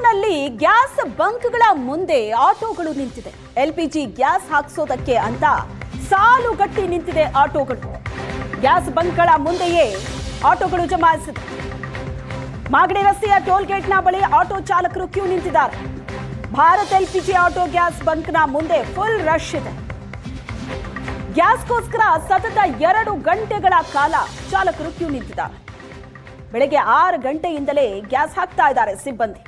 ಬೆಂಗಳೂರಿನಲ್ಲಿ ಗ್ಯಾಸ್ ಬಂಕ್ಗಳ ಮುಂದೆ ಆಟೋಗಳು ನಿಂತಿದೆ. ಎಲ್ಪಿಜಿ ಗ್ಯಾಸ್ ಹಾಕಿಸೋದಕ್ಕೆ ಅಂತ ಸಾಲುಗಟ್ಟಿ ನಿಂತಿದೆ ಆಟೋಗಳು. ಗ್ಯಾಸ್ ಬಂಕ್ಗಳ ಮುಂದೆಯೇ ಆಟೋಗಳು ಜಮಾಯಿಸಿದೆ. ಮಾಗಡಿ ರಸ್ತೆಯ ಟೋಲ್ ಗೇಟ್ನ ಬಳಿ ಆಟೋ ಚಾಲಕರು ಕ್ಯೂ ನಿಂತಿದ್ದಾರೆ. ಭಾರತ್ ಎಲ್ಪಿಜಿ ಆಟೋ ಗ್ಯಾಸ್ ಬಂಕ್ನ ಮುಂದೆ ಫುಲ್ ರಶ್ ಇದೆ. ಗ್ಯಾಸ್ಗೋಸ್ಕರ ಸತತ 2 ಗಂಟೆಗಳ ಕಾಲ ಚಾಲಕರು ಕ್ಯೂ ನಿಂತಿದ್ದಾರೆ. ಬೆಳಗ್ಗೆ 6 ಗಂಟೆಯಿಂದಲೇ ಗ್ಯಾಸ್ ಹಾಕ್ತಾ ಇದ್ದಾರೆ ಸಿಬ್ಬಂದಿ.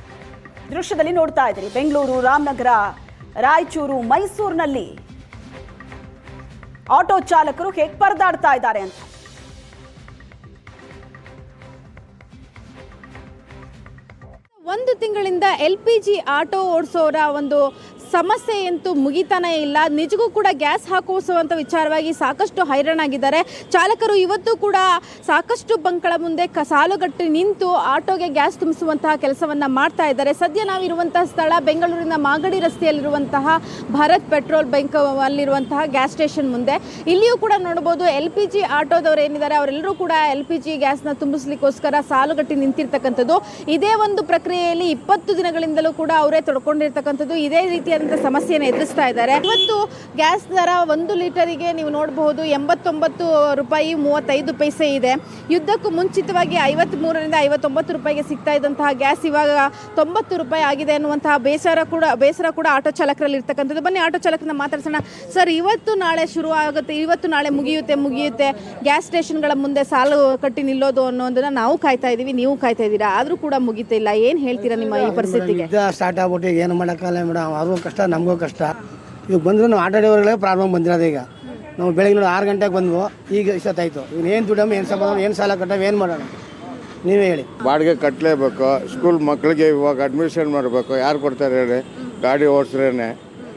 ದೃಶ್ಯದಲ್ಲಿ ನೋಡ್ತಾ ಇದ್ದೀರಿ. ಬೆಂಗಳೂರು, ರಾಮನಗರ, ರಾಯಚೂರು, ಮೈಸೂರಿನಲ್ಲಿ ಆಟೋ ಚಾಲಕರು ಹೇಗೆ ಪರದಾಡ್ತಾ ಇದ್ದಾರೆ ಅಂತ. ಒಂದು ತಿಂಗಳಿಂದ ಎಲ್ಪಿಜಿ ಆಟೋ ಓಡಿಸೋರ ಒಂದು ಸಮಸ್ಯೆ ಅಂತೂ ಮುಗಿತಾನೇ ಇಲ್ಲ. ನಿಜಕ್ಕೂ ಕೂಡ ಗ್ಯಾಸ್ ಹಾಕಿಸುವಂಥ ವಿಚಾರವಾಗಿ ಸಾಕಷ್ಟು ಹೈರಾಣಾಗಿದ್ದಾರೆ ಚಾಲಕರು. ಇವತ್ತು ಕೂಡ ಸಾಕಷ್ಟು ಬಂಕ್ಗಳ ಮುಂದೆ ಸಾಲುಗಟ್ಟಿ ನಿಂತು ಆಟೋಗೆ ಗ್ಯಾಸ್ ತುಂಬಿಸುವಂತಹ ಕೆಲಸವನ್ನು ಮಾಡ್ತಾ ಇದ್ದಾರೆ. ಸದ್ಯ ನಾವಿರುವಂತಹ ಸ್ಥಳ ಬೆಂಗಳೂರಿನ ಮಾಗಡಿ ರಸ್ತೆಯಲ್ಲಿರುವಂತಹ ಭಾರತ್ ಪೆಟ್ರೋಲ್ ಬಂಕ್ ಅಲ್ಲಿರುವಂತಹ ಗ್ಯಾಸ್ ಸ್ಟೇಷನ್ ಮುಂದೆ. ಇಲ್ಲಿಯೂ ಕೂಡ ನೋಡಬಹುದು LPG ಆಟೋದವರು ಏನಿದ್ದಾರೆ ಅವರೆಲ್ಲರೂ ಕೂಡ LPG ಗ್ಯಾಸ್ನ ತುಂಬಿಸ್ಲಿಕ್ಕೋಸ್ಕರ ಸಾಲುಗಟ್ಟಿ ನಿಂತಿರ್ತಕ್ಕಂಥದ್ದು. ಇದೇ ಒಂದು ಪ್ರಕ್ರಿಯೆಯಲ್ಲಿ 20 ದಿನಗಳಿಂದಲೂ ಕೂಡ ಅವರೇ ತೊಡ್ಕೊಂಡಿರ್ತಕ್ಕಂಥದ್ದು. ಇದೇ ರೀತಿಯ ಸಮಸ್ಯೆಯನ್ನು ಎದುರಿಸ್ತಾ ಇದ್ದಾರೆ. ಇವತ್ತು ಗ್ಯಾಸ್ ದರ 1 ಲೀಟರಿಗೆ ನೀವು ನೋಡಬಹುದು 89 ರೂಪಾಯಿ 35 ಪೈಸೆ ಇದೆ. ಯುದ್ಧಕ್ಕೂ ಮುಂಚಿತವಾಗಿ 53ರಿಂದ 59 ರೂಪಾಯಿಗೆ ಸಿಗ್ತಾ ಇದ್ದಂತಹ ಗ್ಯಾಸ್ ಇವಾಗ 90 ರೂಪಾಯಿ ಆಗಿದೆ ಅನ್ನುವಂತಹ ಬೇಸರ ಕೂಡ ಆಟೋ ಚಾಲಕರಲ್ಲಿ ಇರ್ತಕ್ಕಂಥದ್ದು. ಬನ್ನಿ ಆಟೋ ಚಾಲಕರನ್ನ ಮಾತಾಡ್ಸೋಣ. ಸರ್, ಇವತ್ತು ನಾಳೆ ಶುರು ಆಗುತ್ತೆ, ಇವತ್ತು ನಾಳೆ ಮುಗಿಯುತ್ತೆ ಗ್ಯಾಸ್ ಸ್ಟೇಷನ್ಗಳ ಮುಂದೆ ಸಾಲು ಕಟ್ಟಿ ನಿಲ್ಲೋದು ಅನ್ನೋದನ್ನ ನಾವು ಕಾಯ್ತಾ ಇದೀವಿ, ನೀವು ಕಾಯ್ತಾ ಇದ್ದೀರಾ, ಆದ್ರೂ ಕೂಡ ಮುಗಿತಿಲ್ಲ. ಏನ್ ಹೇಳ್ತೀರಾ ನಿಮ್ಮ ಈ ಪರಿಸ್ಥಿತಿಗೆ? ಸ್ಟಾರ್ಟ್ ಆಗ್ಬಿಟ್ಟು ಏನು ಮಾಡೋಕ್ಕಲ್ಲ ಮೇಡಮ್. ಅವ್ರಿಗೂ ಕಷ್ಟ, ನಮಗೂ ಕಷ್ಟ. ಈಗ ಬಂದ್ರು ನಾವು ಆಟೋ ಡ್ರೈವರ್ಗಳೇ ಪ್ರಾಬ್ಲಮ್ ಬಂದಿರೋದು. ಈಗ ನಾವು ಬೆಳಗ್ಗೆ 6 ಗಂಟೆಗೆ ಬಂದ್ವು, ಈಗ ಇಷ್ಟೊತ್ತಾಯ್ತು. ಏನು ದುಡ್ಡಮ್ಮ, ಏನು ಸಂಬಂಧ, ಏನು ಸಾಲ ಕಟ್ಟವು, ಏನು ಮಾಡೋಣ ನೀವೇ ಹೇಳಿ. ಬಾಡಿಗೆ ಕಟ್ಟಲೇಬೇಕು. ಸ್ಕೂಲ್ ಮಕ್ಕಳಿಗೆ ಇವಾಗ ಅಡ್ಮಿಷನ್ ಮಾಡಬೇಕು, ಯಾರು ಕೊಡ್ತಾರೆ ಹೇಳಿ? ಗಾಡಿ ಓಡಿಸ್ರೇನೆ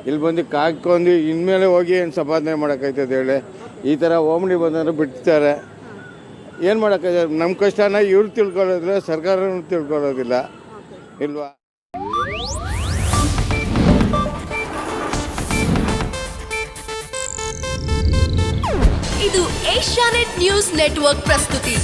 ಇಲ್ಲಿ ಬಂದು ಕಾಯ್ಕೊಂಡು ಇನ್ಮೇಲೆ ಹೋಗಿ ಏನು ಸಂಪಾದನೆ ಮಾಡೋಕ್ಕೈತದೆ ಹೇಳಿ? ಈ ಥರ ಓಮ್ನಿ ಬಂದರೆ ಬಿಡ್ತಾರೆ. ಏನು ಮಾಡೋಕ್ಕೈತೆ? ನಮ್ಮ ಕಷ್ಟನ ಇವ್ರು ತಿಳ್ಕೊಳ್ಳೋದಿಲ್ಲ, ಸರ್ಕಾರನೂ ತಿಳ್ಕೊಳ್ಳೋದಿಲ್ಲ ಇಲ್ವಾ? ಇದು ಏಷ್ಯಾನೆಟ್ ನ್ಯೂಸ್ ನೆಟ್ವರ್ಕ್ ಪ್ರಸ್ತುತಿ.